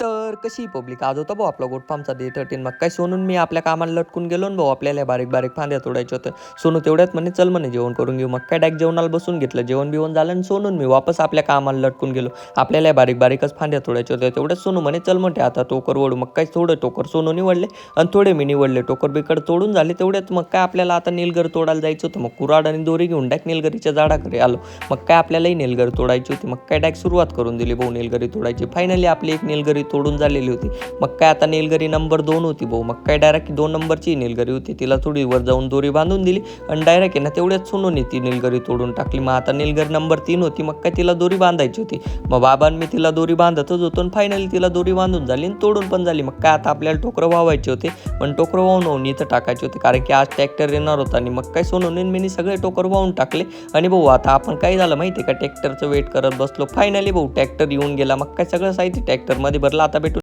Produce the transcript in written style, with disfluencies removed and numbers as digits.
तर कशी पब्लिक आज होता भाऊ आपला गोट फार्मचा डे 13 मग काय सोनून मी आपल्या कामाला लटकून गेलो ना भाऊ आपल्याला बारीक बारीक फांद्या तोडायचे होते. सोनू तेवढ्यात म्हणे चल म्हणे जेवण करून घेऊ. मग काय डायरेक्ट जेवणाला बसून घेतलं. जेवण बिवण झालं आणि सोनून मी वापस आपल्या कामाला लटकून गेलो. आपल्याला बारीक बारीकच फांद्या तोडायचे होते. तेवढ्याच सोनू म्हणे चल म्हणते आता टोकर ओढू. मग काय थोडं टोकर सोनू निवडले आणि थोडे मी निवडले. टोकर बिकड तोडून झाले तेवढ्यात मग काय आपल्याला आता नीलगर तोडायला जायचं होतं. मग कुऱ्हाड आणि दोरी घेऊन डायरेक्ट नीलगरीच्या झाडाकडे आलो. मग काय आपल्यालाही नीलगरी तोडायची होती. मग काय डायरेक्ट सुरुवात करून दिली भाऊ नीलगरी तोडायची. फायनली आपली एक नीलगरी तोडून झालेली होती. मग काय आता नीलगरी नंबर 2 होती भाऊ. मग काय डायरेक्ट 2 नंबरची नीलगरी होती. तिला थोडी वर जाऊन दोरी बांधून दिली आणि डायरेक्ट आहे ना तेवढ्याच सोनूने ती नीलगरी तोडून टाकली. मग आता नीलगरी नंबर 3 होती. मग काय तिला दोरी बांधायची होती. मग बाबां मी तिला दोरी बांधतच होतो आणि फायनली तिला दोरी बांधून झाली आणि तोडून पण झाली. मग काय आता आपल्याला टोकरं वावायचे होते. पण टोकरं वाहून इथं टाकायचे होते कारण की आज ट्रॅक्टर येणार होता. आणि मग काय सोनूने मी सगळे टोकर वाहून टाकले. आणि भाऊ आता आपण काय झालं माहिती आहे का ट्रॅक्टरचं वेट करत बसलो. फायनली भाऊ ट्रॅक्टर येऊन गेला. मग काय सगळं साहित्य ट्रॅक्टरमध्ये भरलं. आता भेटू